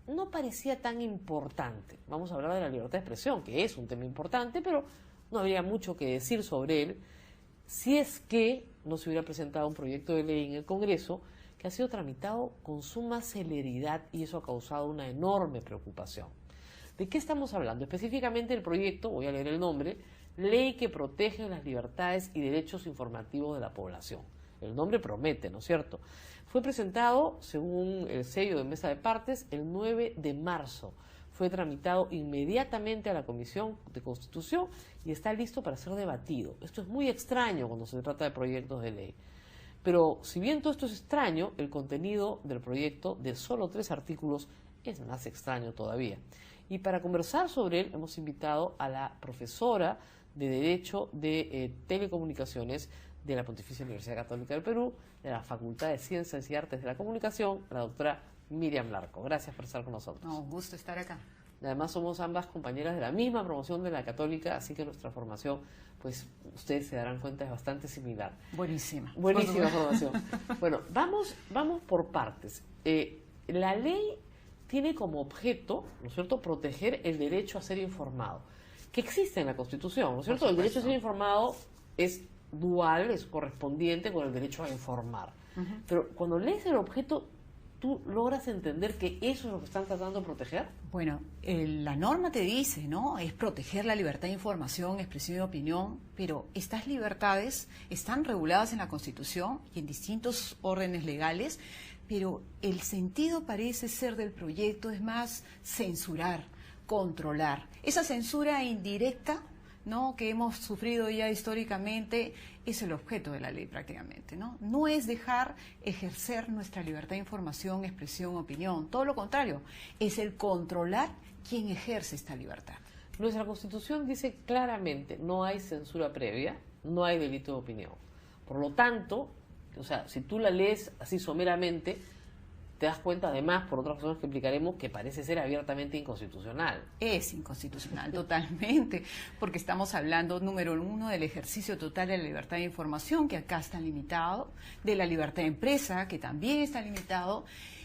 no parecía tan importante. Vamos a hablar de la libertad de expresión, que es un tema importante, pero no habría mucho que decir sobre él si es que no se hubiera presentado un proyecto de ley en el Congreso que ha sido tramitado con suma celeridad y eso ha causado una enorme preocupación. ¿De qué estamos hablando? Específicamente el proyecto, voy a leer el nombre, Ley que protege las libertades y derechos informativos de la población. El nombre promete, ¿no es cierto? Fue presentado, según el sello de mesa de partes, el 9 de marzo. Fue tramitado inmediatamente a la Comisión de Constitución y está listo para ser debatido. Esto es muy extraño cuando se trata de proyectos de ley. Pero si bien todo esto es extraño, el contenido del proyecto de solo 3 artículos es más extraño todavía. Y para conversar sobre él hemos invitado a la profesora de Derecho de Telecomunicaciones de la Pontificia Universidad Católica del Perú, de la Facultad de Ciencias y Artes de la Comunicación, la doctora Miriam Larco. Gracias por estar con nosotros. Un gusto estar acá. Además somos ambas compañeras de la misma promoción de la Católica, así que nuestra formación, pues ustedes se darán cuenta, es bastante similar. Buenísima. Buenísima formación. Bueno, vamos por partes. La ley tiene como objeto, ¿no es cierto?, proteger el derecho a ser informado, que existe en la Constitución, ¿no es cierto? El derecho a ser informado es dual, es correspondiente con el derecho a informar. Pero cuando lees el objeto, ¿tú logras entender que eso es lo que están tratando de proteger? Bueno, la norma te dice, ¿no? Es proteger la libertad de información, expresión y opinión, pero estas libertades están reguladas en la Constitución y en distintos órdenes legales, pero el sentido parece ser del proyecto es más censurar, controlar. Esa censura indirecta, ¿no?, que hemos sufrido ya históricamente, es el objeto de la ley prácticamente, ¿no? No es dejar ejercer nuestra libertad de información, expresión, opinión, todo lo contrario, es el controlar quién ejerce esta libertad. Nuestra Constitución dice claramente, no hay censura previa, no hay delito de opinión. Por lo tanto, o sea, si tú la lees así someramente, te das cuenta además, por otras razones que explicaremos, que parece ser abiertamente inconstitucional. Es inconstitucional, totalmente, porque estamos hablando, número 1, del ejercicio total de la libertad de información, que acá está limitado, de la libertad de empresa, que también está limitado,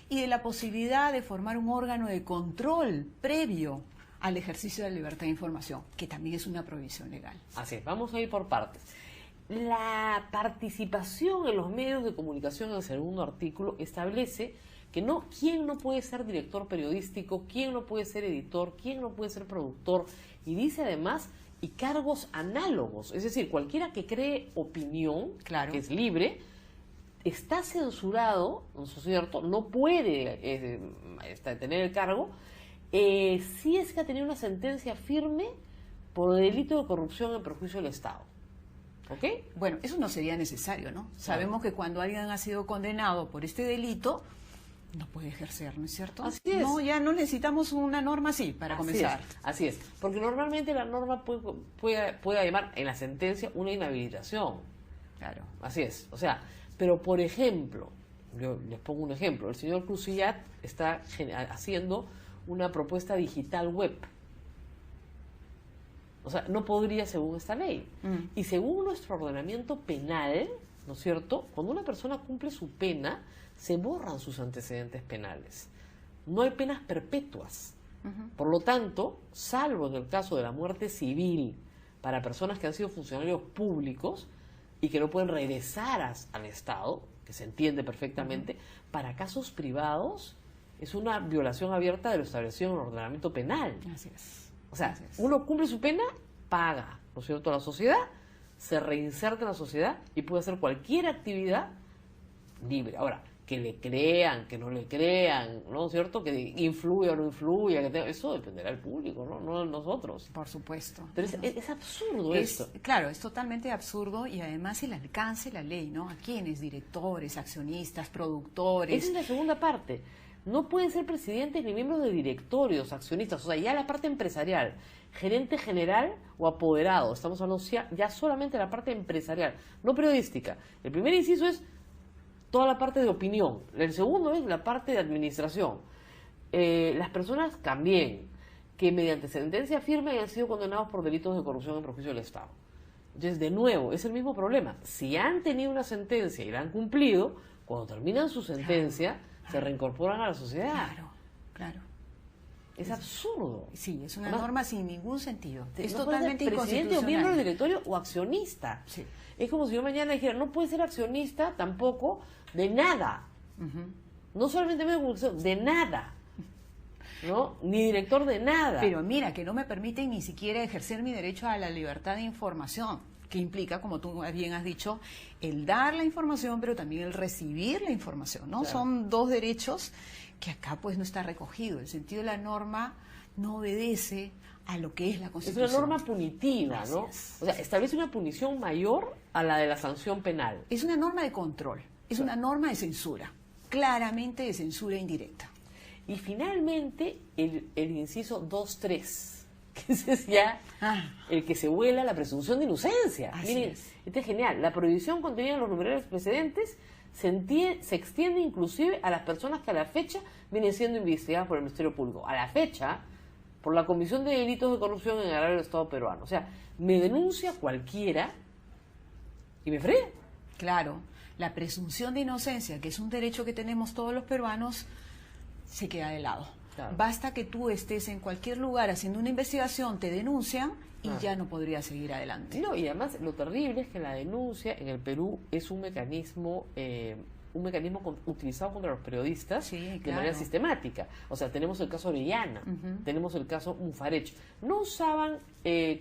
y de la posibilidad de formar un órgano de control previo al ejercicio de la libertad de información, que también es una prohibición legal. Así es, vamos a ir por partes. La participación en los medios de comunicación en el segundo artículo establece que quién no puede ser director periodístico, quién no puede ser editor, quién no puede ser productor, y dice además, y cargos análogos, es decir, cualquiera que cree opinión, claro, que es libre, está censurado, ¿no es cierto?, no puede tener el cargo, si es que ha tenido una sentencia firme por delito de corrupción en perjuicio del Estado. ¿Ok? Bueno, eso no sería necesario, ¿no? Sabemos que cuando alguien ha sido condenado por este delito, no puede ejercer, ¿no es cierto? Así es. No, ya no necesitamos una norma así para comenzar. Así es, porque normalmente la norma puede llamar en la sentencia una inhabilitación. Claro. Así es, o sea, pero por ejemplo, yo les pongo un ejemplo, el señor Crucillat está haciendo una propuesta digital web. O sea, no podría según esta ley. Y según nuestro ordenamiento penal, ¿no es cierto?, cuando una persona cumple su pena, se borran sus antecedentes penales. No hay penas perpetuas. Por lo tanto, salvo en el caso de la muerte civil para personas que han sido funcionarios públicos y que no pueden regresar al Estado, que se entiende perfectamente, para casos privados es una violación abierta de lo establecido en el ordenamiento penal. Así es. O sea, uno cumple su pena, paga, ¿no es cierto?, a la sociedad, se reinserta en la sociedad y puede hacer cualquier actividad libre. Ahora, que le crean, que no le crean, ¿no es cierto?, que influya o no influya, eso dependerá del público, no de nosotros. Por supuesto. Pero es absurdo esto. Claro, es totalmente absurdo y además el alcance de la ley, ¿no? ¿A quiénes? Directores, accionistas, productores. Esa es la segunda parte. No pueden ser presidentes ni miembros de directorios, accionistas, o sea, ya la parte empresarial, gerente general o apoderado, estamos hablando ya solamente de la parte empresarial, no periodística. El primer inciso es toda la parte de opinión, el segundo es la parte de administración. Las personas también, que mediante sentencia firme hayan sido condenados por delitos de corrupción en perjuicio del Estado. Entonces, de nuevo, es el mismo problema. Si han tenido una sentencia y la han cumplido, cuando terminan su sentencia, se reincorporan a la sociedad. Claro, claro. Es absurdo. Sí, es una Además, norma sin ningún sentido. Es no puede ser totalmente presidente o miembro del inconstitucional. directorio o accionista. Sí. Es como si yo mañana dijera, no puede ser accionista tampoco de nada. No solamente medio de comunicación, de nada. ¿No? Ni director de nada. Pero mira, que no me permiten ni siquiera ejercer mi derecho a la libertad de información, que implica, como tú bien has dicho, el dar la información, pero también el recibir la información, ¿no? Claro. Son dos derechos que acá pues no está recogido. El sentido de la norma no obedece a lo que es la Es Constitución. una norma punitiva, Así ¿no? es. O sea, establece una punición mayor a la de la sanción penal. Es una norma de control, es una norma de censura, claramente de censura indirecta. Y finalmente, el inciso 2.3, que ese es ya el que se vuela la presunción de inocencia. Así Miren, es. este es genial. La prohibición contenida en los numerales precedentes se extiende inclusive a las personas que a la fecha vienen siendo investigadas por el Ministerio Público. A la fecha, por la comisión de delitos de corrupción en el Estado peruano. O sea, me denuncia cualquiera y me frega. Claro, la presunción de inocencia, que es un derecho que tenemos todos los peruanos, se queda de lado. Claro. Basta que tú estés en cualquier lugar haciendo una investigación, te denuncian y Claro. ya no podrías seguir adelante. No, y además lo terrible es que la denuncia en el Perú es un mecanismo utilizado contra los periodistas Sí, de claro. manera sistemática. O sea, tenemos el caso Orellana, Ujú. tenemos el caso Mufarech. No usaban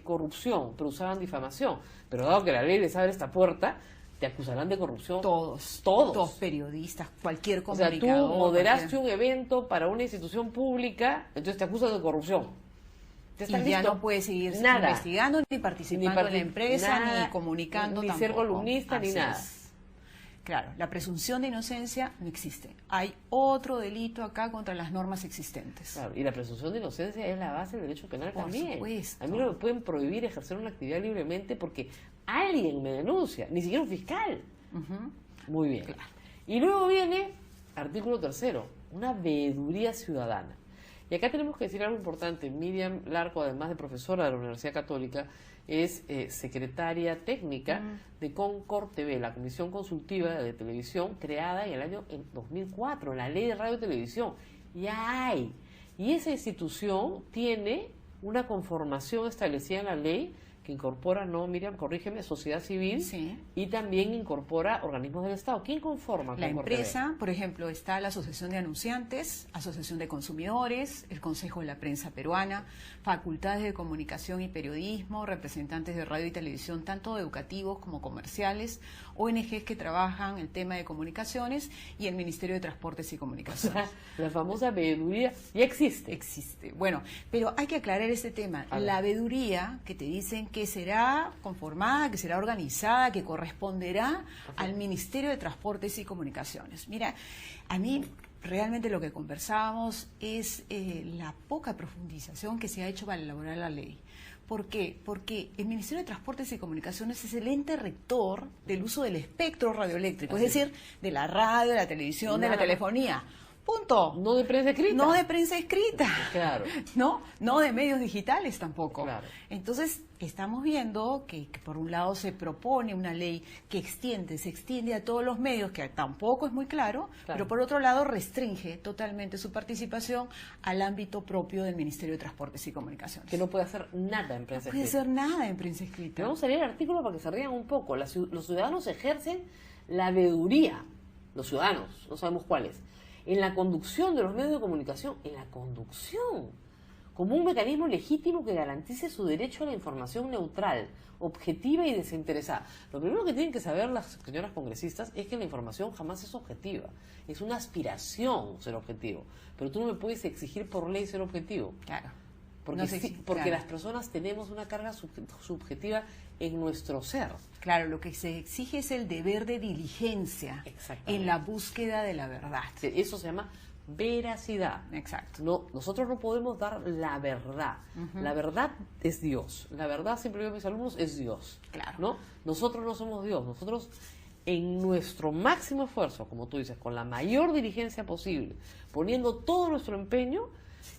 corrupción, pero usaban difamación. Pero dado que la ley les abre esta puerta, te acusarán de corrupción. Todos, Todos. periodistas, cualquier O sea, comunicador. tú moderaste cualquier- un evento para una institución pública, entonces te acusan de corrupción. Y estás ya listo. no puedes seguir Nada. investigando, ni participando en la empresa, nada, ni comunicando ni tampoco. ser columnista, ni Así nada. es. Claro, la presunción de inocencia no existe. Hay otro delito acá contra las normas existentes. Claro, y la presunción de inocencia es la base del derecho penal Por también. supuesto. A mí no me pueden prohibir ejercer una actividad libremente porque alguien me denuncia, ni siquiera un fiscal. Ujú. Muy bien. Y luego viene artículo 3, una veeduría ciudadana. Y acá tenemos que decir algo importante. Miriam Larco, además de profesora de la Universidad Católica, es secretaria técnica de Concord TV, la Comisión Consultiva de Televisión, creada en el año 2004, en la Ley de Radio y Televisión. Ya hay. Y esa institución tiene una conformación establecida en la ley que incorpora, no, Miriam, corrígeme, sociedad civil, Sí. y también incorpora organismos del Estado. ¿Quién conforma La Concord TV? empresa, por ejemplo, está la Asociación de Anunciantes, Asociación de Consumidores, el Consejo de la Prensa Peruana, facultades de comunicación y periodismo, representantes de radio y televisión, tanto educativos como comerciales, ONGs que trabajan el tema de comunicaciones y el Ministerio de Transportes y Comunicaciones. La famosa veeduría ya existe. Existe. Bueno, pero hay que aclarar este tema. A ver. La veeduría, que te dicen que será conformada, que será organizada, que corresponderá al Ministerio de Transportes y Comunicaciones. Mira, a mí realmente lo que conversábamos es la poca profundización que se ha hecho para elaborar la ley. ¿Por qué? Porque el Ministerio de Transportes y Comunicaciones es el ente rector del uso del espectro radioeléctrico, Así es decir, de la radio, de la televisión, de Nada la más. telefonía. Punto. No de prensa escrita. No de prensa escrita. Claro. No de medios digitales tampoco. Claro. Entonces, estamos viendo que por un lado se propone una ley que se extiende a todos los medios, que tampoco es muy claro, pero por otro lado restringe totalmente su participación al ámbito propio del Ministerio de Transportes y Comunicaciones. Que no puede hacer nada en prensa No puede escrita. ser nada en prensa escrita. Pero vamos a leer el artículo para que se rían un poco. Los ciudadanos ejercen la veeduría, los ciudadanos, no sabemos cuáles, en la conducción de los medios de comunicación, en la conducción, como un mecanismo legítimo que garantice su derecho a la información neutral, objetiva y desinteresada. Lo primero que tienen que saber las señoras congresistas es que la información jamás es objetiva, es una aspiración ser objetivo, pero tú no me puedes exigir por ley ser objetivo. Claro. Porque, No sé si- porque claro. las personas tenemos una carga subjetiva en nuestro ser. Claro, lo que se exige es el deber de diligencia Exactamente. en la búsqueda de la verdad. Eso se llama veracidad. Exacto. No, nosotros no podemos dar la verdad. La verdad es Dios. La verdad, siempre digo a mis alumnos, es Dios. Claro. ¿No? Nosotros no somos Dios. Nosotros, en nuestro máximo esfuerzo, como tú dices, con la mayor diligencia posible, poniendo todo nuestro empeño,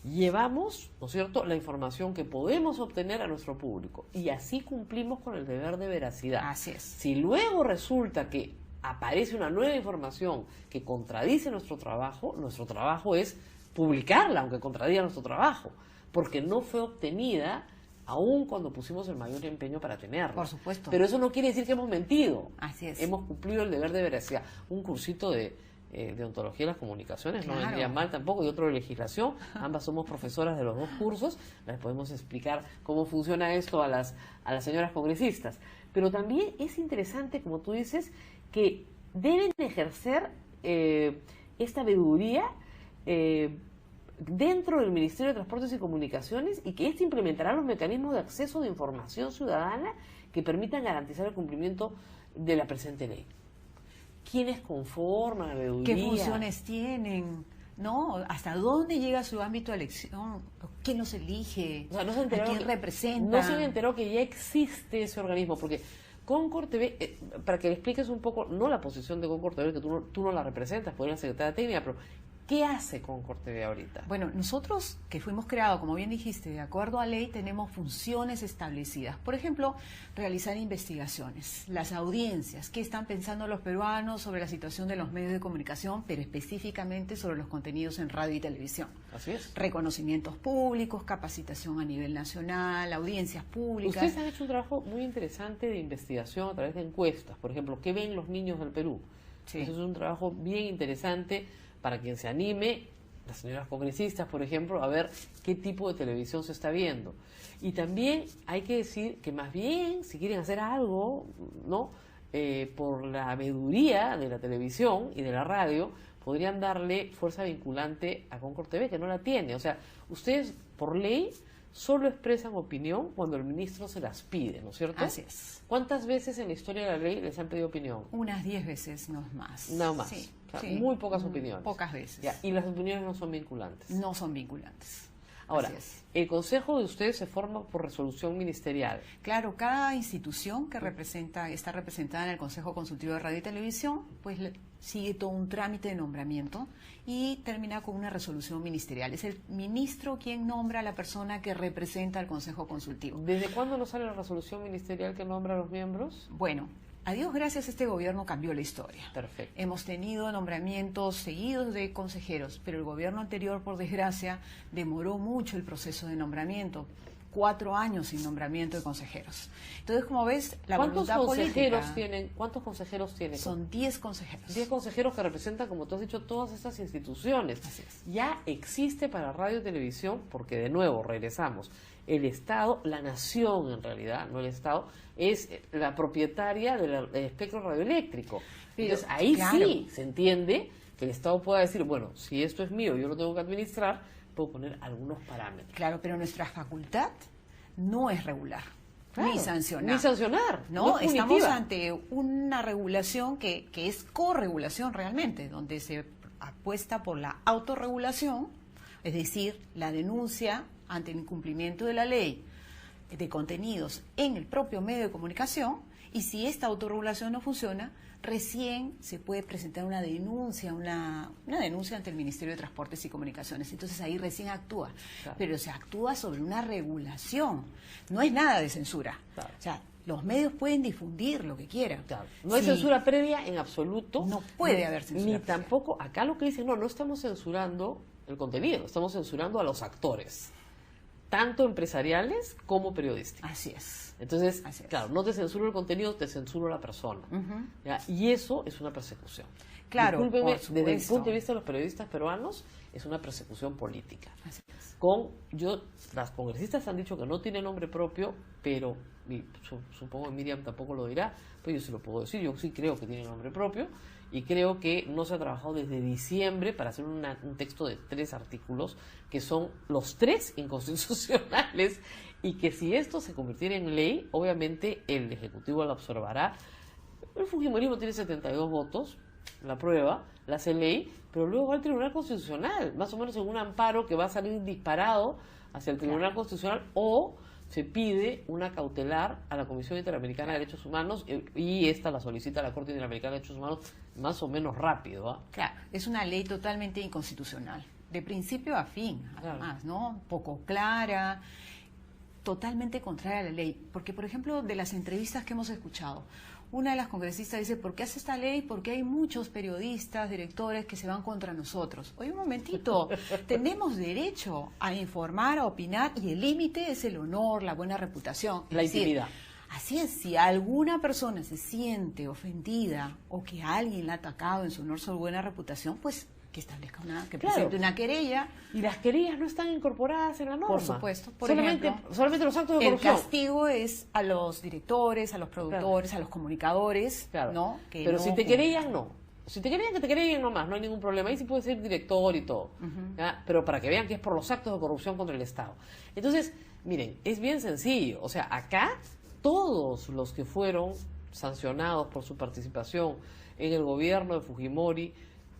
llevamos, ¿no es cierto?, la información que podemos obtener a nuestro público. Y así cumplimos con el deber de veracidad. Así es. Si luego resulta que aparece una nueva información que contradice nuestro trabajo es publicarla, aunque contradiga nuestro trabajo, porque no fue obtenida aún cuando pusimos el mayor empeño para tenerla. Por supuesto. Pero eso no quiere decir que hemos mentido. Así es. Hemos cumplido el deber de veracidad. Un cursito de ontología de las comunicaciones no Claro. vendría mal tampoco, y otro de legislación. Ambas somos profesoras de los dos cursos. Les podemos explicar cómo funciona esto a las señoras congresistas. Pero también es interesante, como tú dices, que deben ejercer esta veeduría dentro del Ministerio de Transportes y Comunicaciones, y que éste implementará los mecanismos de acceso de información ciudadana que permitan garantizar el cumplimiento de la presente ley. ¿Quiénes conforman la veeduría? ¿Qué funciones tienen? ¿No? ¿Hasta dónde llega su ámbito de elección? ¿Quién los elige? O sea, no se enteró ¿A quién que- representa? No se enteró que ya existe ese organismo, porque Concord TV, para que le expliques un poco, no la posición de Concord TV, que tú no la representas, por la secretaria técnica, pero ¿qué hace Concord TV ahorita? Bueno, nosotros que fuimos creados, como bien dijiste, de acuerdo a ley, tenemos funciones establecidas. Por ejemplo, realizar investigaciones, las audiencias, qué están pensando los peruanos sobre la situación de los medios de comunicación, pero específicamente sobre los contenidos en radio y televisión. Así es. Reconocimientos públicos, capacitación a nivel nacional, audiencias públicas. Ustedes han hecho un trabajo muy interesante de investigación a través de encuestas. Por ejemplo, ¿qué ven los niños del Perú? Sí. Eso es un trabajo bien interesante para quien se anime, las señoras congresistas, por ejemplo, a ver qué tipo de televisión se está viendo. Y también hay que decir que más bien, si quieren hacer algo, ¿no? Por la veeduría de la televisión y de la radio, podrían darle fuerza vinculante a Concord TV, que no la tiene. O sea, ustedes, por ley, solo expresan opinión cuando el ministro se las pide, ¿no es cierto? Así es. ¿Cuántas veces en la historia de la ley les han pedido opinión? Unas 10 veces, no más. No más. Sí, O sea, sí. muy pocas opiniones. Pocas veces. Ya, y las opiniones no son vinculantes. No son vinculantes. Ahora, Así es. el consejo de ustedes se forma por resolución ministerial. Claro, cada institución que está representada en el Consejo Consultivo de Radio y Televisión, pues sigue todo un trámite de nombramiento y termina con una resolución ministerial. Es el ministro quien nombra a la persona que representa al Consejo Consultivo. ¿Desde cuándo nos sale la resolución ministerial que nombra a los miembros? Bueno, a Dios gracias, este gobierno cambió la historia. Perfecto. Hemos tenido nombramientos seguidos de consejeros, pero el gobierno anterior, por desgracia, demoró mucho el proceso de nombramiento. 4 años sin nombramiento de consejeros. Entonces, como ves, la ¿Cuántos voluntad consejeros política tienen? ¿Cuántos consejeros tienen? son 10 consejeros. 10 consejeros que representan, como tú has dicho, todas estas instituciones. Así es. Ya existe para radio y televisión, porque de nuevo regresamos, el Estado, la nación en realidad, no el Estado, es la propietaria del espectro radioeléctrico. Pero, Entonces ahí claro. sí se entiende que el Estado pueda decir, bueno, si esto es mío, yo lo tengo que administrar, puedo poner algunos parámetros. Claro, pero nuestra facultad no es regular, Claro, ni sancionar. Ni sancionar. No, es estamos punitiva. ante una regulación que es corregulación realmente, donde se apuesta por la autorregulación, es decir, la denuncia ante el incumplimiento de la ley de contenidos en el propio medio de comunicación, y si esta autorregulación no funciona, recién se puede presentar una denuncia ante el Ministerio de Transportes y Comunicaciones. Entonces ahí recién actúa. Claro. Pero se actúa sobre una regulación. No es nada de censura. Claro. O sea, los medios pueden difundir lo que quieran. Claro. No hay Sí. censura previa en absoluto. No puede haber censura Ni previa. tampoco, acá lo que dicen, no estamos censurando el contenido, estamos censurando a los actores, tanto empresariales como periodísticos. Así es. Entonces, Así es. claro, no te censuro el contenido, te censuro a la persona. Ujú. ¿Ya? Y eso es una persecución. Claro, Discúlpeme, por desde el supuesto. punto de vista de los periodistas peruanos, es una persecución política. Así es. Las congresistas han dicho que no tiene nombre propio, pero supongo que Miriam tampoco lo dirá, pues yo sí lo puedo decir, yo sí creo que tiene nombre propio, y creo que no se ha trabajado desde diciembre para hacer un texto de 3 artículos, que son los 3 inconstitucionales, y que si esto se convirtiera en ley, obviamente el Ejecutivo la observará. El Fujimorismo tiene 72 votos, la prueba, la hace ley, pero luego va al Tribunal Constitucional, más o menos en un amparo que va a salir disparado hacia el Tribunal Constitucional, o se pide una cautelar a la Comisión Interamericana de Derechos Humanos, y esta la solicita la Corte Interamericana de Derechos Humanos más o menos rápido. ¿Ah? Claro, es una ley totalmente inconstitucional, de principio a fin, Claro. además, ¿no? Poco clara, totalmente contraria a la ley. Porque, por ejemplo, de las entrevistas que hemos escuchado, una de las congresistas dice, ¿por qué hace esta ley? Porque hay muchos periodistas, directores que se van contra nosotros. Oye, un momentito, tenemos derecho a informar, a opinar, y el límite es el honor, la buena reputación. La intimidad. Así es, si alguna persona se siente ofendida o que alguien la ha atacado en su honor, su buena reputación, pues que establezca que presente una querella. Y las querellas no están incorporadas en la norma. Por supuesto. Solamente los actos de corrupción. El castigo es a los directores, a los productores, a los comunicadores, ¿no? Que pero no si te querellan, no. Si te querellan, que te querellan nomás, no hay ningún problema. Ahí sí puede ser director y todo. ¿Ya? Pero para que vean que es por los actos de corrupción contra el Estado. Entonces, miren, es bien sencillo. O sea, acá todos los que fueron sancionados por su participación en el gobierno de Fujimori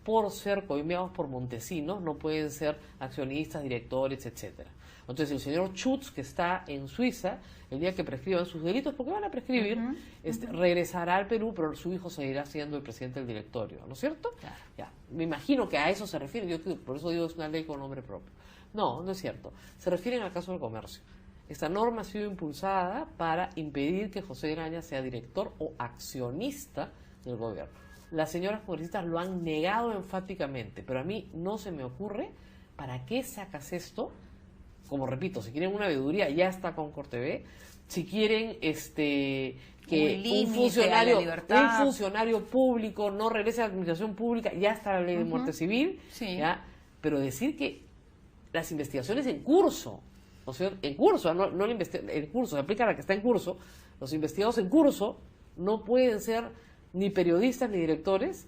por ser coimeados por Montesinos, no pueden ser accionistas, directores, etcétera. Entonces el señor Schutz, que está en Suiza, el día que prescriban sus delitos, porque van a prescribir, regresará al Perú, pero su hijo seguirá siendo el presidente del directorio, ¿no es cierto? Claro. Ya. Me imagino que a eso se refiere, yo por eso digo es una ley con nombre propio. No, no es cierto. Se refieren al caso del comercio. Esta norma ha sido impulsada para impedir que José Graña sea director o accionista del gobierno. Las señoras congresistas lo han negado enfáticamente, pero a mí no se me ocurre para qué sacas esto. Como repito, si quieren una veeduría, ya está con CorTV. Si quieren que un funcionario público no regrese a la administración pública, ya está la ley de muerte civil. Sí. ¿Ya? Pero decir que las investigaciones en curso, ¿no es cierto? En curso, en curso, se aplica a la que está en curso, los investigados en curso no pueden ser ni periodistas ni directores.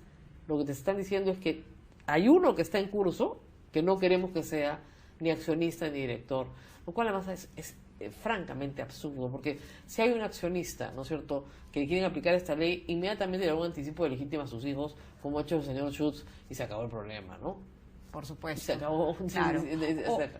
Lo que te están diciendo es que hay uno que está en curso que no queremos que sea ni accionista ni director, lo cual además es francamente absurdo, porque si hay un accionista, ¿no es cierto?, que quieren aplicar esta ley, inmediatamente le da un anticipo de legítima a sus hijos, como ha hecho el señor Schutz, y se acabó el problema, ¿no? Por supuesto. Se acabó. Claro.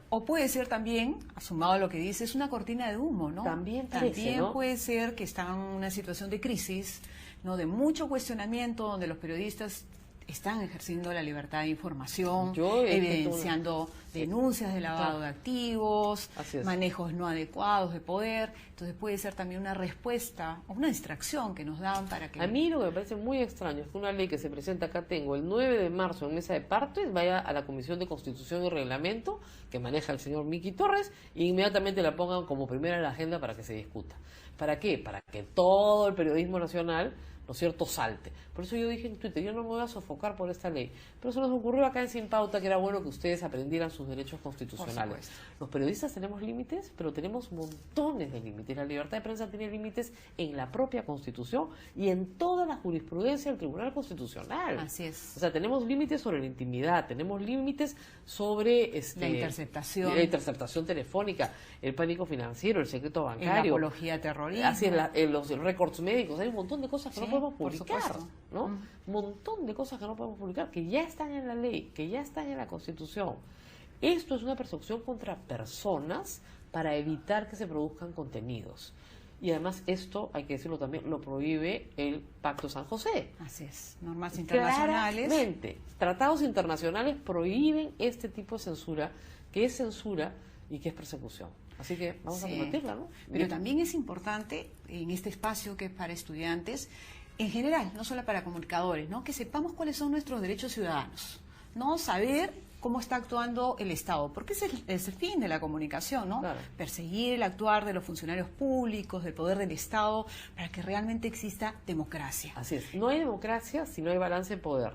O puede ser también, sumado a lo que dice, es una cortina de humo, ¿no? También parece, ¿no? Puede ser que están en una situación de crisis, ¿no? De mucho cuestionamiento, donde los periodistas están ejerciendo la libertad de información, evidenciando denuncias de lavado de activos, manejos no adecuados de poder. Entonces puede ser también una respuesta o una distracción que nos dan para que... A mí lo que me parece muy extraño es que una ley que se presenta acá, tengo el 9 de marzo en mesa de partes, vaya a la Comisión de Constitución y Reglamento, que maneja el señor Miki Torres, e inmediatamente la pongan como primera en la agenda para que se discuta. ¿Para qué? Para que todo el periodismo nacional, ¿no es cierto?, salte. Por eso yo dije en Twitter, yo no me voy a sofocar por esta ley. Pero se nos ocurrió acá en Sin Pauta que era bueno que ustedes aprendieran sus derechos constitucionales. Los periodistas tenemos límites, pero tenemos montones de límites. La libertad de prensa tiene límites en la propia Constitución y en toda la jurisprudencia del Tribunal Constitucional. Así es. O sea, tenemos límites sobre la intimidad, tenemos límites sobre la interceptación telefónica, el pánico financiero, el secreto bancario, la apología terrorista, así los récords médicos. Hay un montón de cosas que no podemos publicar, ¿no? Un montón de cosas que no podemos publicar, que ya están en la ley, que ya están en la Constitución. Esto es una persecución contra personas para evitar que se produzcan contenidos. Y además esto, hay que decirlo también, lo prohíbe el Pacto San José. Así es, normas internacionales. Claramente, tratados internacionales prohíben este tipo de censura, que es censura y que es persecución. Así que vamos a combatirla, ¿no? Pero también es importante, en este espacio que es para estudiantes, en general, no solo para comunicadores, ¿no?, que sepamos cuáles son nuestros derechos ciudadanos, ¿no? Saber cómo está actuando el Estado, porque ese es el fin de la comunicación, ¿no? Claro. Perseguir el actuar de los funcionarios públicos, del poder del Estado, para que realmente exista democracia. Así es, no hay democracia si no hay balance de poder.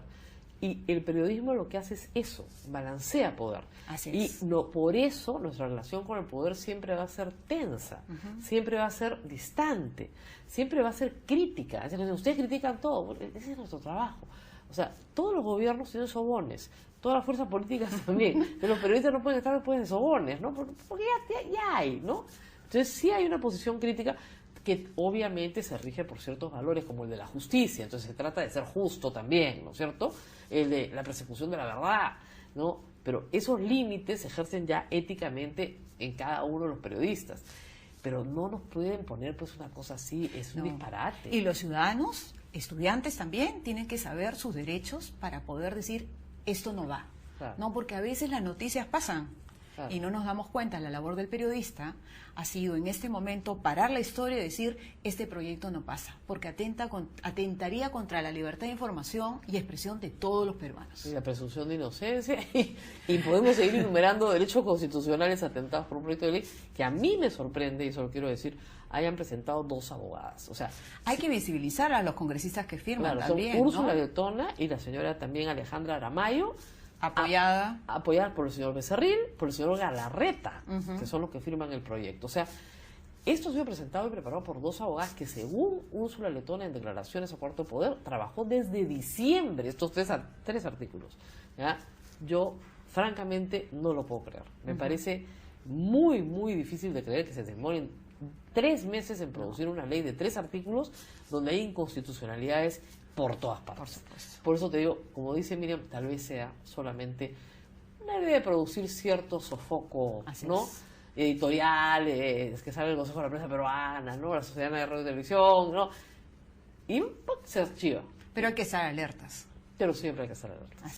Y el periodismo lo que hace es eso, balancea poder. Así es. Y por eso nuestra relación con el poder siempre va a ser tensa, siempre va a ser distante, siempre va a ser crítica. Es decir, ustedes critican todo, ese es nuestro trabajo. O sea, todos los gobiernos tienen sobones, todas las fuerzas políticas también. Pero los periodistas no pueden estar después de sobones, ¿no? Porque ya hay, ¿no? Entonces sí hay una posición crítica que obviamente se rige por ciertos valores como el de la justicia. Entonces se trata de ser justo también, ¿no es cierto? El de la persecución de la verdad, ¿no? Pero esos límites se ejercen ya éticamente en cada uno de los periodistas. Pero no nos pueden poner pues una cosa así, es un disparate. Y los ciudadanos, estudiantes también, tienen que saber sus derechos para poder decir, esto no va. Claro. No, porque a veces las noticias pasan, Claro. Y no nos damos cuenta, la labor del periodista ha sido en este momento parar la historia y decir, este proyecto no pasa, porque atentaría contra la libertad de información y expresión de todos los peruanos. Y la presunción de inocencia, y podemos seguir enumerando derechos constitucionales atentados por un proyecto de ley que a mí me sorprende, y eso lo quiero decir, hayan presentado 2 abogadas. O sea, hay que visibilizar a los congresistas que firman, claro, también, son Úrsula ¿no? Letona y la señora también Alejandra Aramayo, apoyada por el señor Becerril, por el señor Galarreta, que son los que firman el proyecto. O sea, esto ha sido presentado y preparado por 2 abogadas que, según Úrsula Letona en declaraciones a Cuarto Poder, trabajó desde diciembre estos 3 artículos. ¿Ya? Yo, francamente, no lo puedo creer. Me parece muy, muy difícil de creer que se demoren 3 meses en producir una ley de 3 artículos donde hay inconstitucionalidades por todas partes. Por eso te digo, como dice Miriam, tal vez sea solamente una idea de producir cierto sofoco, Así ¿no? es. Editoriales, que sale el Consejo de la Prensa Peruana, ¿no? La Sociedad de Radio y Televisión, ¿no? Y se archiva. Pero hay que estar alertas. Pero siempre hay que estar alerta.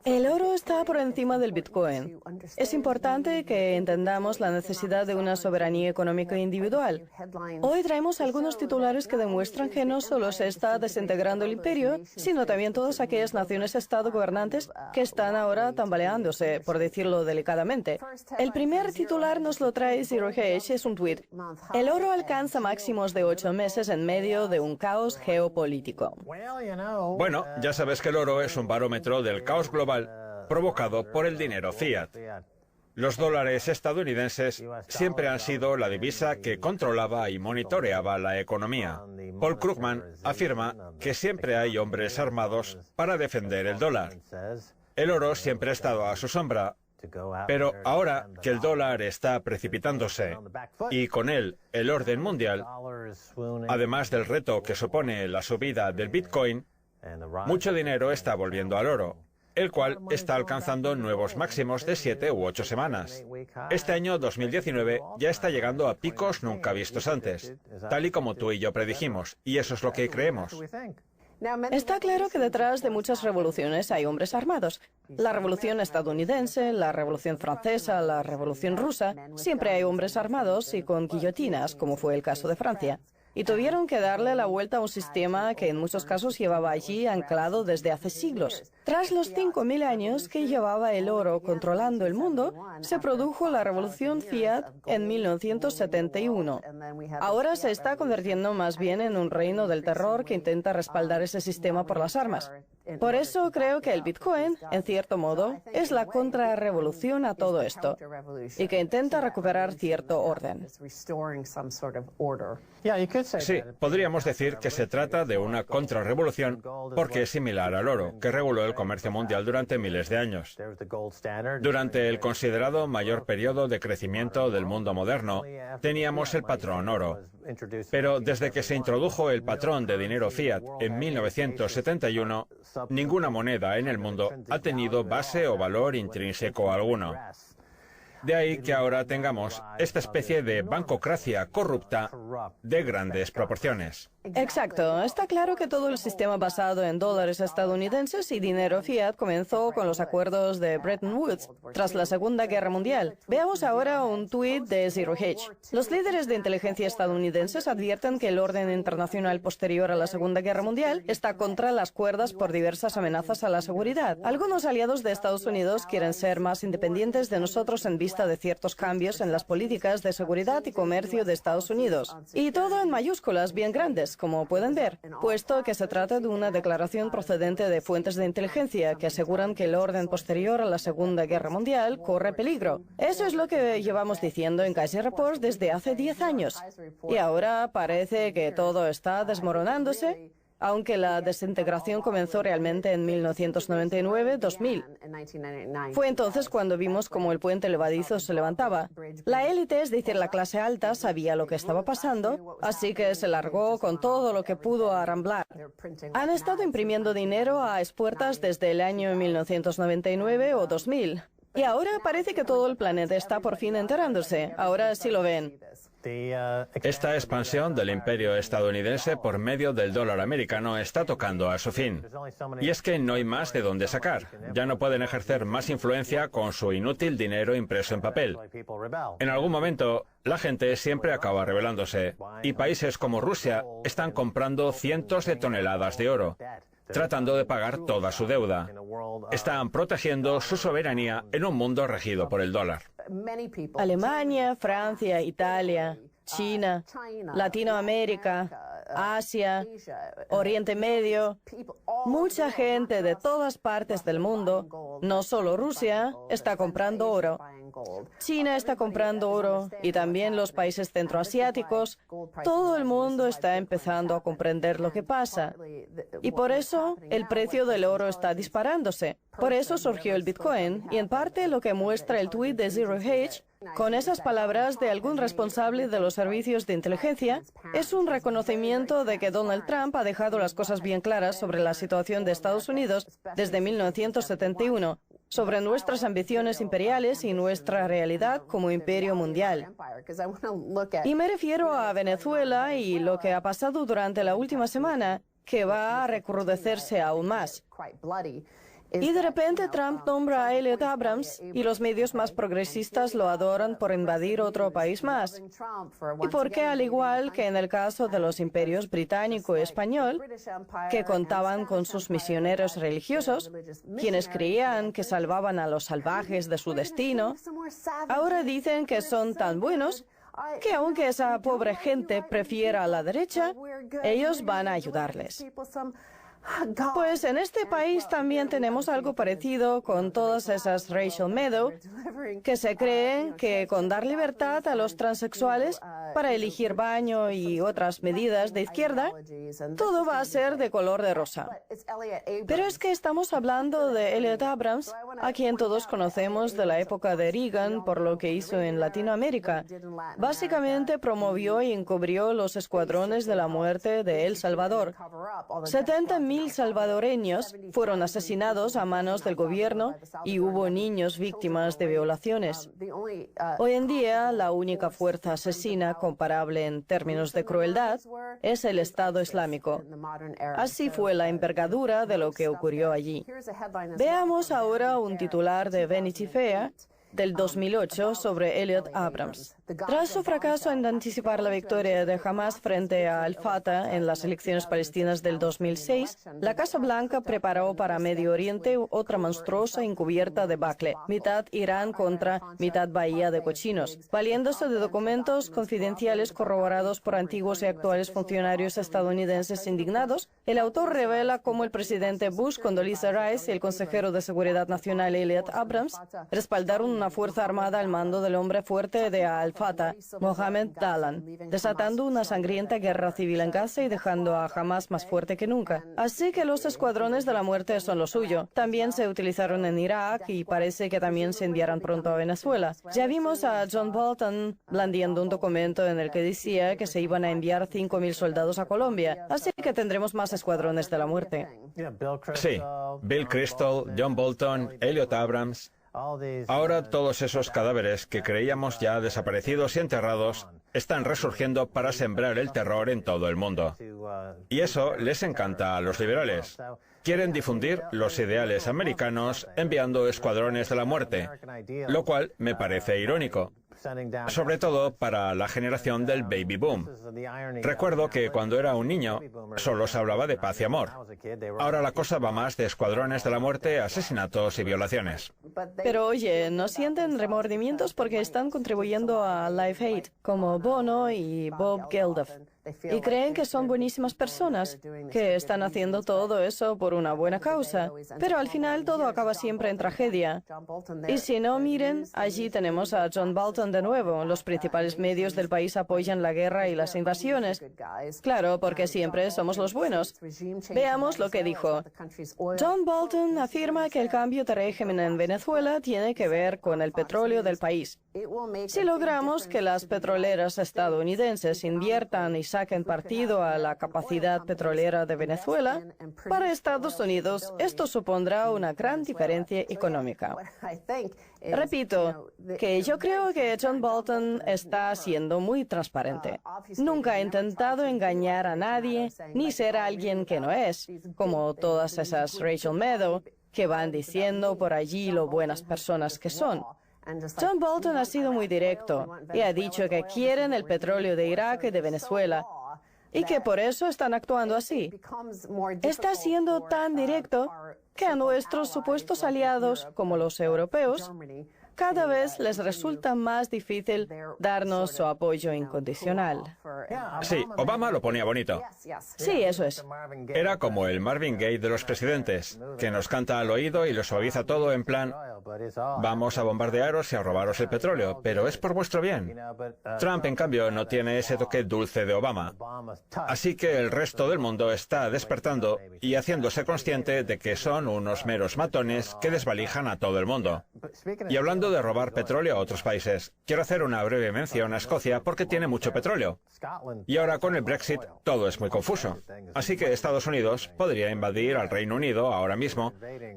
El oro está por encima del Bitcoin. Es importante que entendamos la necesidad de una soberanía económica individual. Hoy traemos algunos titulares que demuestran que no solo se está desintegrando el imperio, sino también todas aquellas naciones-estado gobernantes que están ahora tambaleándose, por decirlo delicadamente. El primer titular nos lo trae Zero Hedge, es un tuit. El oro alcanza máximos de 8 meses en medio de un caos geopolítico. Bueno, ya sabes que el oro es un barómetro del caos global provocado por el dinero fiat. Los dólares estadounidenses siempre han sido la divisa que controlaba y monitoreaba la economía. Paul Krugman afirma que siempre hay hombres armados para defender el dólar. El oro siempre ha estado a su sombra, pero ahora que el dólar está precipitándose y con él el orden mundial, además del reto que supone la subida del Bitcoin, mucho dinero está volviendo al oro, el cual está alcanzando nuevos máximos de 7 u 8 semanas. Este año 2019 ya está llegando a picos nunca vistos antes, tal y como tú y yo predijimos, y eso es lo que creemos. Está claro que detrás de muchas revoluciones hay hombres armados. La revolución estadounidense, la revolución francesa, la revolución rusa, siempre hay hombres armados y con guillotinas, como fue el caso de Francia. Y tuvieron que darle la vuelta a un sistema que en muchos casos llevaba allí anclado desde hace siglos. Tras los 5.000 años que llevaba el oro controlando el mundo, se produjo la revolución Fiat en 1971. Ahora se está convirtiendo más bien en un reino del terror que intenta respaldar ese sistema por las armas. Por eso creo que el Bitcoin, en cierto modo, es la contrarrevolución a todo esto y que intenta recuperar cierto orden. Sí, podríamos decir que se trata de una contrarrevolución porque es similar al oro, que reguló el comercio mundial durante miles de años. Durante el considerado mayor periodo de crecimiento del mundo moderno, teníamos el patrón oro. Pero desde que se introdujo el patrón de dinero fiat en 1971, ninguna moneda en el mundo ha tenido base o valor intrínseco alguno. De ahí que ahora tengamos esta especie de bancocracia corrupta de grandes proporciones. Exacto. Está claro que todo el sistema basado en dólares estadounidenses y dinero fiat comenzó con los acuerdos de Bretton Woods tras la Segunda Guerra Mundial. Veamos ahora un tuit de Zero Hedge. Los líderes de inteligencia estadounidenses advierten que el orden internacional posterior a la Segunda Guerra Mundial está contra las cuerdas por diversas amenazas a la seguridad. Algunos aliados de Estados Unidos quieren ser más independientes de nosotros en vista de ciertos cambios en las políticas de seguridad y comercio de Estados Unidos. Y todo en mayúsculas bien grandes. es, como pueden ver, puesto que se trata de una declaración procedente de fuentes de inteligencia que aseguran que el orden posterior a la Segunda Guerra Mundial corre peligro. Eso es lo que llevamos diciendo en Kaiser Report desde hace 10 años. Y ahora parece que todo está desmoronándose, aunque la desintegración comenzó realmente en 1999-2000. Fue entonces cuando vimos cómo el puente levadizo se levantaba. La élite, es decir, la clase alta, sabía lo que estaba pasando, así que se largó con todo lo que pudo a arramblar. Han estado imprimiendo dinero a espuertas desde el año 1999 o 2000. Y ahora parece que todo el planeta está por fin enterándose. Ahora sí lo ven. Esta expansión del imperio estadounidense por medio del dólar americano está tocando a su fin. Y es que no hay más de dónde sacar. Ya no pueden ejercer más influencia con su inútil dinero impreso en papel. En algún momento, la gente siempre acaba rebelándose. Y países como Rusia están comprando cientos de toneladas de oro, tratando de pagar toda su deuda. Están protegiendo su soberanía en un mundo regido por el dólar. Alemania, Francia, Italia, China, Latinoamérica, Asia, Oriente Medio, mucha gente de todas partes del mundo, no solo Rusia, está comprando oro. China está comprando oro y también los países centroasiáticos. Todo el mundo está empezando a comprender lo que pasa. Y por eso el precio del oro está disparándose. Por eso surgió el Bitcoin y en parte lo que muestra el tuit de Zero Hedge, con esas palabras de algún responsable de los servicios de inteligencia, es un reconocimiento de que Donald Trump ha dejado las cosas bien claras sobre la situación de Estados Unidos desde 1971, sobre nuestras ambiciones imperiales y nuestra realidad como imperio mundial. Y me refiero a Venezuela y lo que ha pasado durante la última semana, que va a recrudecerse aún más. Y de repente Trump nombra a Elliot Abrams y los medios más progresistas lo adoran por invadir otro país más. Y porque, al igual que en el caso de los imperios británico y español, que contaban con sus misioneros religiosos, quienes creían que salvaban a los salvajes de su destino, ahora dicen que son tan buenos que aunque esa pobre gente prefiera a la derecha, ellos van a ayudarles. Pues en este país también tenemos algo parecido con todas esas Rachel Maddow que se creen que con dar libertad a los transexuales para elegir baño y otras medidas de izquierda, todo va a ser de color de rosa. Pero es que estamos hablando de Elliot Abrams, a quien todos conocemos de la época de Reagan por lo que hizo en Latinoamérica. Básicamente promovió y encubrió los escuadrones de la muerte de El Salvador. 70.000 salvadoreños fueron asesinados a manos del gobierno y hubo niños víctimas de violaciones. Hoy en día, la única fuerza asesina comparable en términos de crueldad es el Estado Islámico. Así fue la envergadura de lo que ocurrió allí. Veamos ahora un titular de Vanity Fair del 2008 sobre Elliot Abrams. Tras su fracaso en anticipar la victoria de Hamas frente a Al-Fatah en las elecciones palestinas del 2006, la Casa Blanca preparó para Medio Oriente otra monstruosa encubierta debacle, mitad Irán contra mitad Bahía de Cochinos. Valiéndose de documentos confidenciales corroborados por antiguos y actuales funcionarios estadounidenses indignados, el autor revela cómo el presidente Bush, Condoleezza Rice y el consejero de Seguridad Nacional Elliot Abrams respaldaron una fuerza armada al mando del hombre fuerte de Al-Fatah, Mohammed Dahlan, desatando una sangrienta guerra civil en Gaza y dejando a Hamas más fuerte que nunca. Así que los escuadrones de la muerte son lo suyo. También se utilizaron en Irak y parece que también se enviarán pronto a Venezuela. Ya vimos a John Bolton blandiendo un documento en el que decía que se iban a enviar 5.000 soldados a Colombia. Así que tendremos más escuadrones de la muerte. Sí, Bill Kristol, John Bolton, Elliot Abrams. Ahora todos esos cadáveres que creíamos ya desaparecidos y enterrados están resurgiendo para sembrar el terror en todo el mundo. Y eso les encanta a los liberales. Quieren difundir los ideales americanos enviando escuadrones de la muerte, lo cual me parece irónico, sobre todo para la generación del baby boom. Recuerdo que cuando era un niño solo se hablaba de paz y amor. Ahora la cosa va más de escuadrones de la muerte, asesinatos y violaciones. Pero oye, ¿no sienten remordimientos porque están contribuyendo a Life Hate, como Bono y Bob Geldof? y creen que son buenísimas personas, que están haciendo todo eso por una buena causa, pero al final todo acaba siempre en tragedia. Y si no, miren, allí tenemos a John Bolton de nuevo. Los principales medios del país apoyan la guerra y las invasiones. Claro, porque siempre somos los buenos. Veamos lo que dijo. John Bolton afirma que el cambio de régimen en Venezuela tiene que ver con el petróleo del país. Si logramos que las petroleras estadounidenses inviertan y saquen partido a la capacidad petrolera de Venezuela, para Estados Unidos esto supondrá una gran diferencia económica. Repito, que yo creo que John Bolton está siendo muy transparente. Nunca ha intentado engañar a nadie, ni ser alguien que no es, como todas esas Rachel Maddow, que van diciendo por allí lo buenas personas que son. John Bolton ha sido muy directo y ha dicho que quieren el petróleo de Irak y de Venezuela y que por eso están actuando así. Está siendo tan directo que a nuestros supuestos aliados, como los europeos, cada vez les resulta más difícil darnos su apoyo incondicional. Sí, Obama lo ponía bonito. Sí, eso es. Era como el Marvin Gaye de los presidentes, que nos canta al oído y lo suaviza todo en plan, vamos a bombardearos y a robaros el petróleo, pero es por vuestro bien. Trump, en cambio, no tiene ese toque dulce de Obama. Así que el resto del mundo está despertando y haciéndose consciente de que son unos meros matones que desvalijan a todo el mundo. Y hablando de robar petróleo a otros países, quiero hacer una breve mención a Escocia porque tiene mucho petróleo. Y ahora con el Brexit todo es muy confuso. Así que Estados Unidos podría invadir al Reino Unido ahora mismo,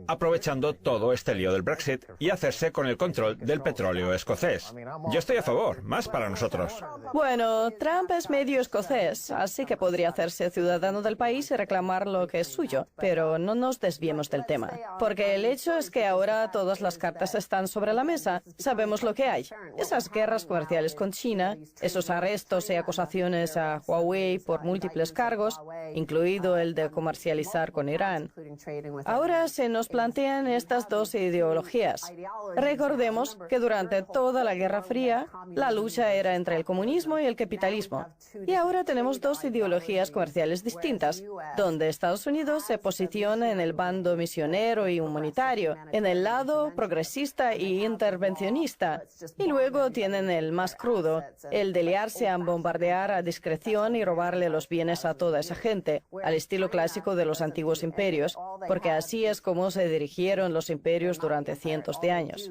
aprovechando todo este lío del Brexit y hacerse con el control del petróleo escocés. Yo estoy a favor, más para nosotros. Bueno, Trump es medio escocés, así que podría hacerse ciudadano del país y reclamar lo que es suyo, pero no nos desviemos del tema, porque el hecho es que ahora todas las cartas están sobre la mesa. Sabemos lo que hay. Esas guerras comerciales con China, esos arrestos y acusaciones a Huawei por múltiples cargos, incluido el de comercializar con Irán. Ahora se nos plantean estas dos ideologías. Recordemos que durante toda la Guerra Fría, la lucha era entre el comunismo y el capitalismo. Y ahora tenemos dos ideologías comerciales distintas, donde Estados Unidos se posiciona en el bando misionero y humanitario, en el lado progresista y intervencionista, y luego tienen el más crudo, el de liarse a bombardear a discreción y robarle los bienes a toda esa gente, al estilo clásico de los antiguos imperios, porque así es como se dirigieron los imperios durante cientos de años.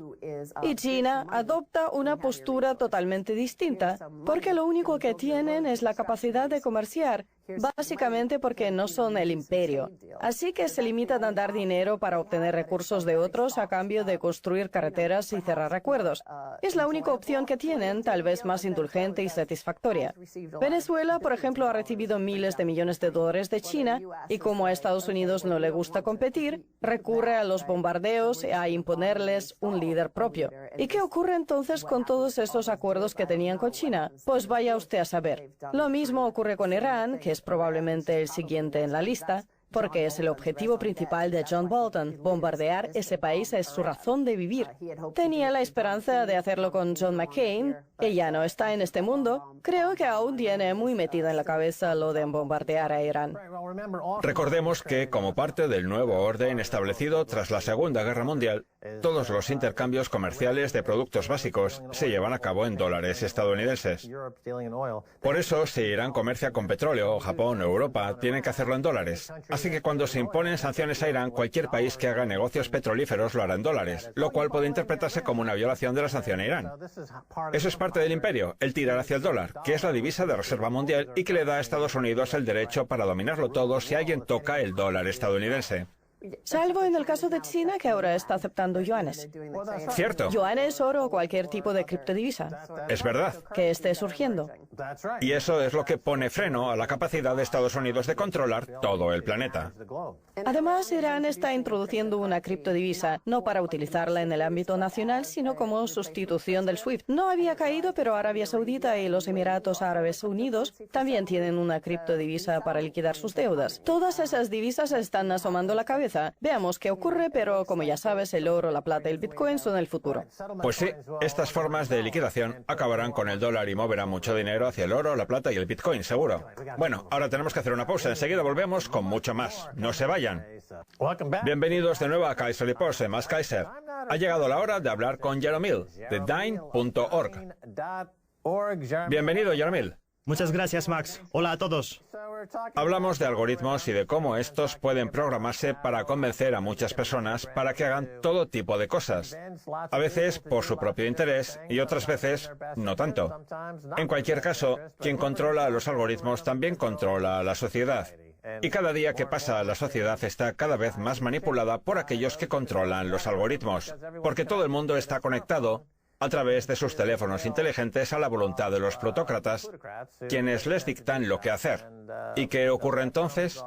Y China adopta una postura totalmente distinta, porque lo único que tienen es la capacidad de comerciar, básicamente porque no son el imperio. Así que se limitan a dar dinero para obtener recursos de otros a cambio de construir carreteras y cerrar acuerdos. Es la única opción que tienen, tal vez más indulgente y satisfactoria. Venezuela, por ejemplo, ha recibido miles de millones de dólares de China y como a Estados Unidos no le gusta competir, recurre a los bombardeos y a imponerles un líder propio. ¿Y qué ocurre entonces con todos esos acuerdos que tenían con China? Pues vaya usted a saber. Lo mismo ocurre con Irán, que es probablemente el siguiente en la lista, porque es el objetivo principal de John Bolton. Bombardear ese país es su razón de vivir. Tenía la esperanza de hacerlo con John McCain, que ya no está en este mundo. Creo que aún tiene muy metido en la cabeza lo de bombardear a Irán. Recordemos que, como parte del nuevo orden establecido tras la Segunda Guerra Mundial, todos los intercambios comerciales de productos básicos se llevan a cabo en dólares estadounidenses. Por eso, si Irán comercia con petróleo, o Japón o Europa tienen que hacerlo en dólares. Así que cuando se imponen sanciones a Irán, cualquier país que haga negocios petrolíferos lo hará en dólares, lo cual puede interpretarse como una violación de la sanción a Irán. Eso es parte del imperio, el tirar hacia el dólar, que es la divisa de reserva mundial y que le da a Estados Unidos el derecho para dominarlo todo si alguien toca el dólar estadounidense. Salvo en el caso de China, que ahora está aceptando yuanes. Cierto. Yuanes, oro o cualquier tipo de criptodivisa. Es verdad. Que esté surgiendo. Y eso es lo que pone freno a la capacidad de Estados Unidos de controlar todo el planeta. Además, Irán está introduciendo una criptodivisa, no para utilizarla en el ámbito nacional, sino como sustitución del SWIFT. No había caído, pero Arabia Saudita y los Emiratos Árabes Unidos también tienen una criptodivisa para liquidar sus deudas. Todas esas divisas están asomando la cabeza. cabeza. Veamos qué ocurre, pero como ya sabes, el oro, la plata y el Bitcoin son el futuro. Pues sí, estas formas de liquidación acabarán con el dólar y moverán mucho dinero hacia el oro, la plata y el Bitcoin, seguro. Bueno, ahora tenemos que hacer una pausa. Enseguida volvemos con mucho más. No se vayan. Bienvenidos de nuevo a Kaiser Report, soy Max Kaiser. Ha llegado la hora de hablar con Jaromil, de Dyn.org. Bienvenido, Jaromil. Muchas gracias, Max. Hola a todos. Hablamos de algoritmos y de cómo estos pueden programarse para convencer a muchas personas para que hagan todo tipo de cosas. A veces por su propio interés y otras veces no tanto. En cualquier caso, quien controla los algoritmos también controla a la sociedad. Y cada día que pasa, la sociedad está cada vez más manipulada por aquellos que controlan los algoritmos, porque todo el mundo está conectado a través de sus teléfonos inteligentes a la voluntad de los plutócratas, quienes les dictan lo que hacer. ¿Y qué ocurre entonces?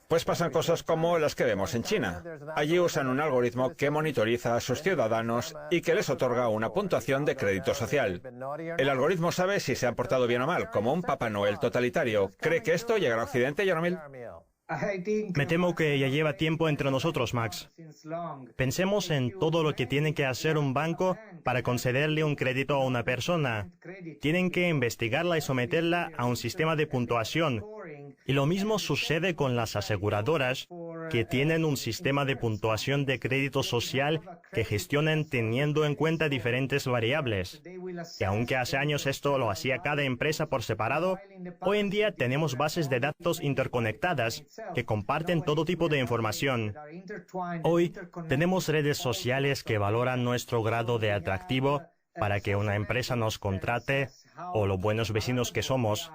Pues pasan cosas como las que vemos en China. Allí usan un algoritmo que monitoriza a sus ciudadanos y que les otorga una puntuación de crédito social. El algoritmo sabe si se han portado bien o mal, como un Papá Noel totalitario. ¿Cree que esto llegará a Occidente, Jaromil? Me temo que ya lleva tiempo entre nosotros, Max. Pensemos en todo lo que tiene que hacer un banco para concederle un crédito a una persona. Tienen que investigarla y someterla a un sistema de puntuación. Y lo mismo sucede con las aseguradoras, que tienen un sistema de puntuación de crédito social que gestionan teniendo en cuenta diferentes variables. Y aunque hace años esto lo hacía cada empresa por separado, hoy en día tenemos bases de datos interconectadas que comparten todo tipo de información. Hoy tenemos redes sociales que valoran nuestro grado de atractivo para que una empresa nos contrate o lo buenos vecinos que somos.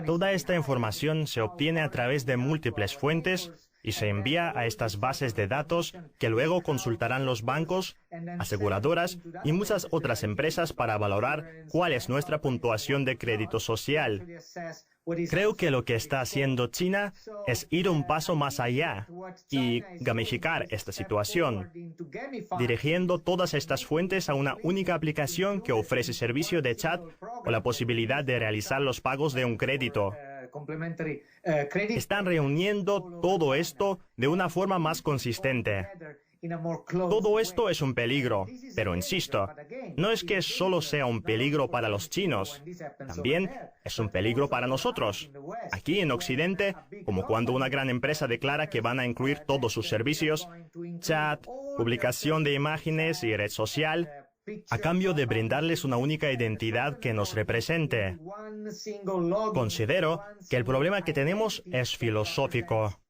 Toda esta información se obtiene a través de múltiples fuentes y se envía a estas bases de datos que luego consultarán los bancos, aseguradoras y muchas otras empresas para valorar cuál es nuestra puntuación de crédito social. Creo que lo que está haciendo China es ir un paso más allá y gamificar esta situación, dirigiendo todas estas fuentes a una única aplicación que ofrece servicio de chat o la posibilidad de realizar los pagos de un crédito. Están reuniendo todo esto de una forma más consistente. Todo esto es un peligro, pero insisto, no es que solo sea un peligro para los chinos, también es un peligro para nosotros. Aquí en Occidente, como cuando una gran empresa declara que van a incluir todos sus servicios, chat, publicación de imágenes y red social, a cambio de brindarles una única identidad que nos represente. Considero que el problema que tenemos es filosófico.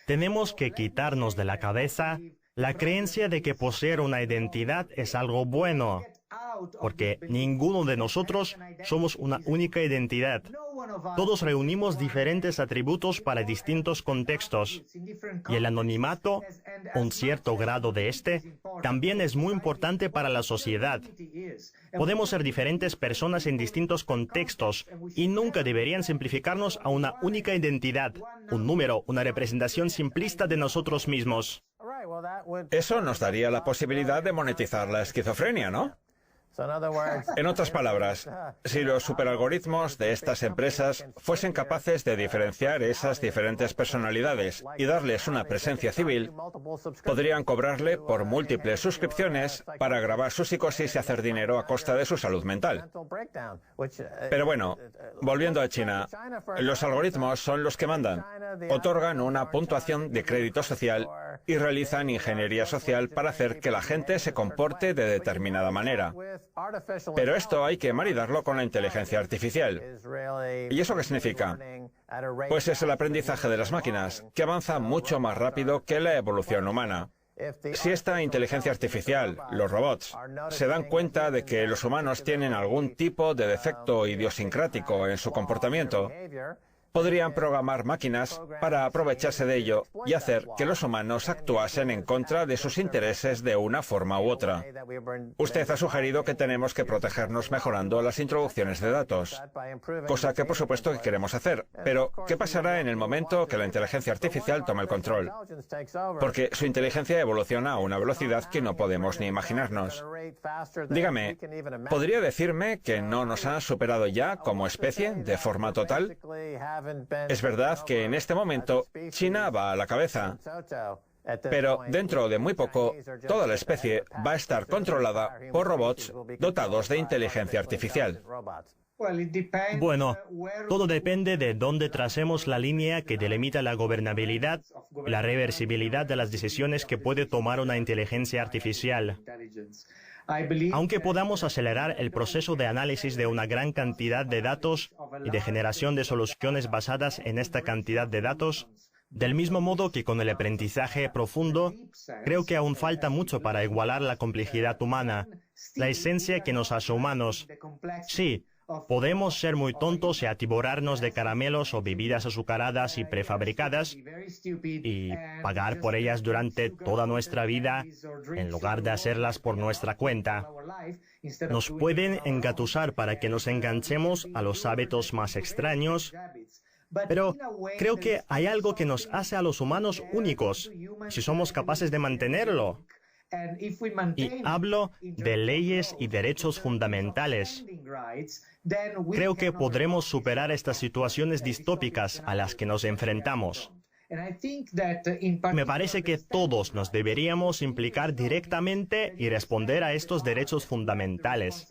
Tenemos que quitarnos de la cabeza la creencia de que poseer una identidad es algo bueno, porque ninguno de nosotros somos una única identidad. Todos reunimos diferentes atributos para distintos contextos, y el anonimato, un cierto grado de este, también es muy importante para la sociedad. Podemos ser diferentes personas en distintos contextos y nunca deberían simplificarnos a una única identidad, un número, una representación simplista de nosotros mismos. Eso nos daría la posibilidad de monetizar la esquizofrenia, ¿no? En otras palabras, si los superalgoritmos de estas empresas fuesen capaces de diferenciar esas diferentes personalidades y darles una presencia civil, podrían cobrarle por múltiples suscripciones para agravar su psicosis y hacer dinero a costa de su salud mental. Pero bueno, volviendo a China, los algoritmos son los que mandan. Otorgan una puntuación de crédito social y realizan ingeniería social para hacer que la gente se comporte de determinada manera. Pero esto hay que maridarlo con la inteligencia artificial. ¿Y eso qué significa? Pues es el aprendizaje de las máquinas, que avanza mucho más rápido que la evolución humana. Si esta inteligencia artificial, los robots, se dan cuenta de que los humanos tienen algún tipo de defecto idiosincrático en su comportamiento, podrían programar máquinas para aprovecharse de ello y hacer que los humanos actuasen en contra de sus intereses de una forma u otra. Usted ha sugerido que tenemos que protegernos mejorando las introducciones de datos, cosa que por supuesto que queremos hacer. Pero, ¿qué pasará en el momento que la inteligencia artificial tome el control? Porque su inteligencia evoluciona a una velocidad que no podemos ni imaginarnos. Dígame, ¿podría decirme que no nos han superado ya como especie de forma total? Es verdad que en este momento China va a la cabeza, pero dentro de muy poco toda la especie va a estar controlada por robots dotados de inteligencia artificial. Bueno, todo depende de dónde tracemos la línea que delimita la gobernabilidad y la reversibilidad de las decisiones que puede tomar una inteligencia artificial. Aunque podamos acelerar el proceso de análisis de una gran cantidad de datos y de generación de soluciones basadas en esta cantidad de datos, del mismo modo que con el aprendizaje profundo, creo que aún falta mucho para igualar la complejidad humana, la esencia que nos hace humanos. Sí, podemos ser muy tontos y atiborrarnos de caramelos o bebidas azucaradas y prefabricadas y pagar por ellas durante toda nuestra vida en lugar de hacerlas por nuestra cuenta. Nos pueden engatusar para que nos enganchemos a los hábitos más extraños, pero creo que hay algo que nos hace a los humanos únicos, si somos capaces de mantenerlo. Y hablo de leyes y derechos fundamentales. Creo que podremos superar estas situaciones distópicas a las que nos enfrentamos. Me parece que todos nos deberíamos implicar directamente y responder a estos derechos fundamentales,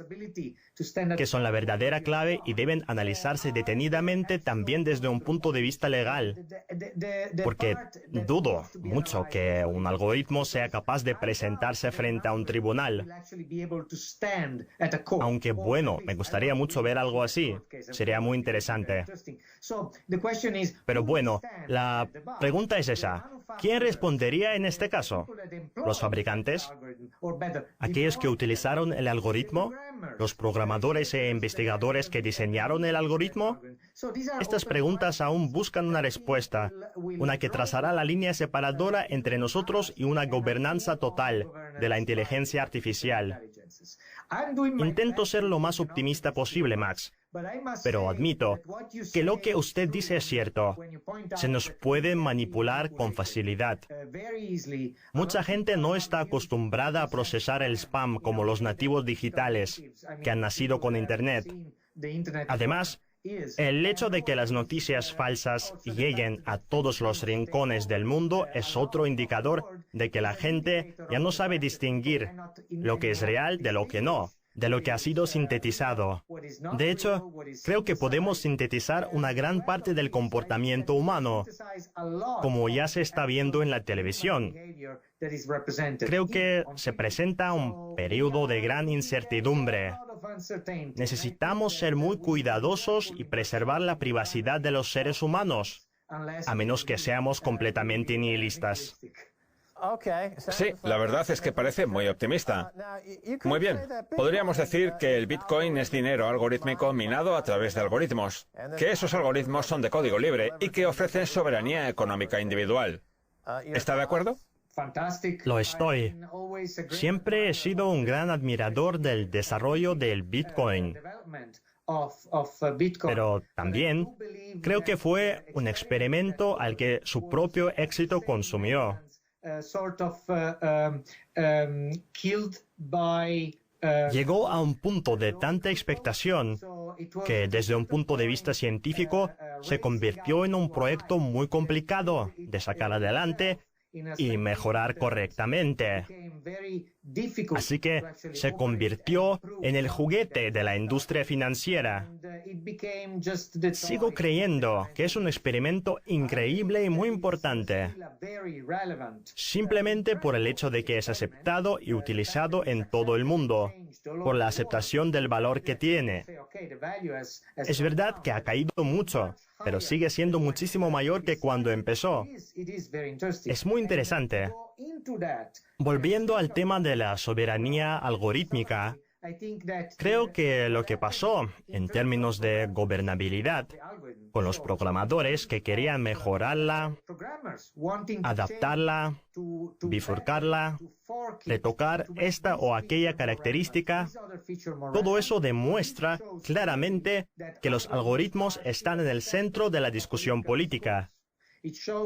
que son la verdadera clave y deben analizarse detenidamente también desde un punto de vista legal, porque dudo mucho que un algoritmo sea capaz de presentarse frente a un tribunal. Aunque bueno, me gustaría mucho ver algo así, sería muy interesante. Pero bueno, la pregunta es esa. ¿Quién respondería en este caso? ¿Los fabricantes? ¿Aquellos que utilizaron el algoritmo? ¿Los programadores e investigadores que diseñaron el algoritmo? Estas preguntas aún buscan una respuesta, una que trazará la línea separadora entre nosotros y una gobernanza total de la inteligencia artificial. Intento ser lo más optimista posible, Max. Pero admito que lo que usted dice es cierto. Se nos puede manipular con facilidad. Mucha gente no está acostumbrada a procesar el spam como los nativos digitales que han nacido con Internet. Además, el hecho de que las noticias falsas lleguen a todos los rincones del mundo es otro indicador de que la gente ya no sabe distinguir lo que es real de lo que no, de lo que ha sido sintetizado. De hecho, creo que podemos sintetizar una gran parte del comportamiento humano, como ya se está viendo en la televisión. Creo que se presenta un periodo de gran incertidumbre. Necesitamos ser muy cuidadosos y preservar la privacidad de los seres humanos, a menos que seamos completamente nihilistas. Sí, la verdad es que parece muy optimista. Muy bien, podríamos decir que el Bitcoin es dinero algorítmico minado a través de algoritmos, que esos algoritmos son de código libre y que ofrecen soberanía económica individual. ¿Está de acuerdo? Lo estoy. Siempre he sido un gran admirador del desarrollo del Bitcoin. Pero también creo que fue un experimento al que su propio éxito consumió. Llegó a un punto de tanta expectación que desde un punto de vista científico se convirtió en un proyecto muy complicado de sacar adelante y mejorar correctamente. Así que se convirtió en el juguete de la industria financiera. Sigo creyendo que es un experimento increíble y muy importante, simplemente por el hecho de que es aceptado y utilizado en todo el mundo, por la aceptación del valor que tiene. Es verdad que ha caído mucho, pero sigue siendo muchísimo mayor que cuando empezó. Es muy interesante. Volviendo al tema de la soberanía algorítmica, creo que lo que pasó en términos de gobernabilidad con los programadores que querían mejorarla, adaptarla, bifurcarla, retocar esta o aquella característica, todo eso demuestra claramente que los algoritmos están en el centro de la discusión política.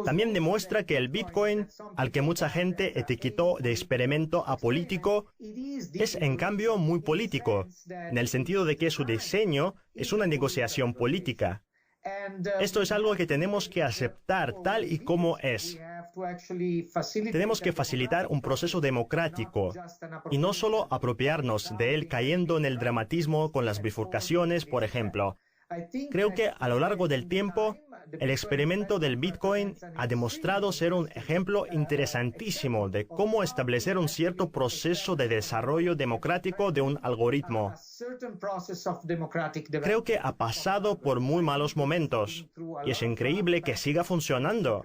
También demuestra que el Bitcoin, al que mucha gente etiquetó de experimento apolítico, es en cambio muy político, en el sentido de que su diseño es una negociación política. Esto es algo que tenemos que aceptar tal y como es. Tenemos que facilitar un proceso democrático y no solo apropiarnos de él cayendo en el dramatismo con las bifurcaciones, por ejemplo. Creo que a lo largo del tiempo, el experimento del Bitcoin ha demostrado ser un ejemplo interesantísimo de cómo establecer un cierto proceso de desarrollo democrático de un algoritmo. Creo que ha pasado por muy malos momentos y es increíble que siga funcionando.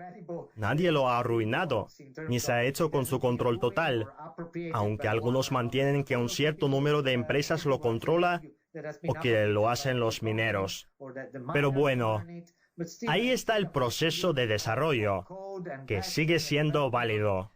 Nadie lo ha arruinado, ni se ha hecho con su control total, aunque algunos mantienen que un cierto número de empresas lo controla o que lo hacen los mineros. Pero bueno, ahí está el proceso de desarrollo, que sigue siendo válido.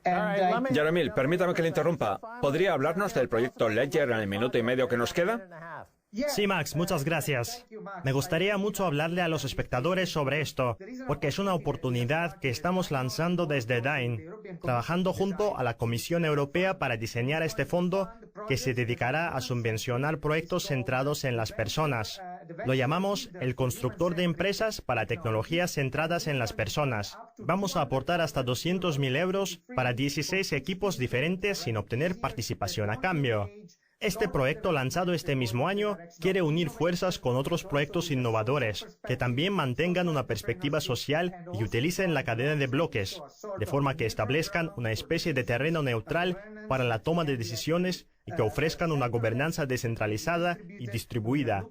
Jaromil, permítame que le interrumpa. ¿Podría hablarnos del proyecto Ledger en el minuto y medio que nos queda? Sí, Max, muchas gracias. Me gustaría mucho hablarle a los espectadores sobre esto, porque es una oportunidad que estamos lanzando desde DAIN, trabajando junto a la Comisión Europea para diseñar este fondo que se dedicará a subvencionar proyectos centrados en las personas. Lo llamamos el constructor de empresas para tecnologías centradas en las personas. Vamos a aportar hasta 200.000 euros para 16 equipos diferentes sin obtener participación a cambio. Este proyecto, lanzado este mismo año, quiere unir fuerzas con otros proyectos innovadores que también mantengan una perspectiva social y utilicen la cadena de bloques, de forma que establezcan una especie de terreno neutral para la toma de decisiones y que ofrezcan una gobernanza descentralizada y distribuida.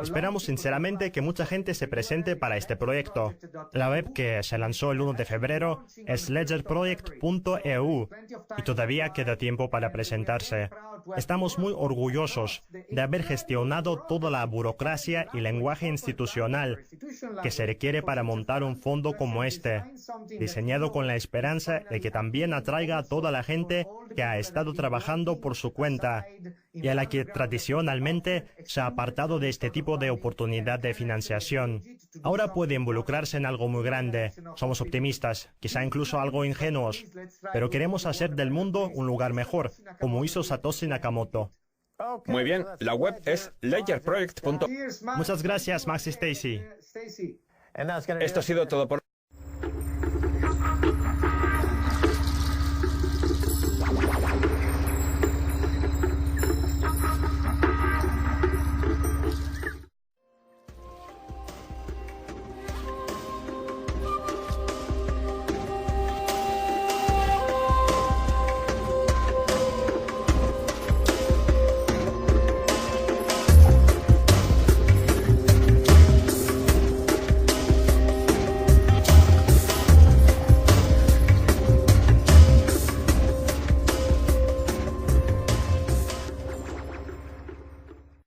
Esperamos sinceramente que mucha gente se presente para este proyecto. La web que se lanzó el 1 de febrero es ledgerproject.eu y todavía queda tiempo para presentarse. Estamos muy orgullosos de haber gestionado toda la burocracia y lenguaje institucional que se requiere para montar un fondo como este, diseñado con la esperanza de que también atraiga a toda la gente que ha estado trabajando por su cuenta y a la que tradicionalmente se ha apartado de este tipo de oportunidad de financiación. Ahora puede involucrarse en algo muy grande. Somos optimistas, quizá incluso algo ingenuos, pero queremos hacer del mundo un lugar mejor, como hizo Satoshi Nakamoto. Muy bien, la web es ledgerproject.eu. Muchas gracias, Max y Stacy. Esto ha sido todo por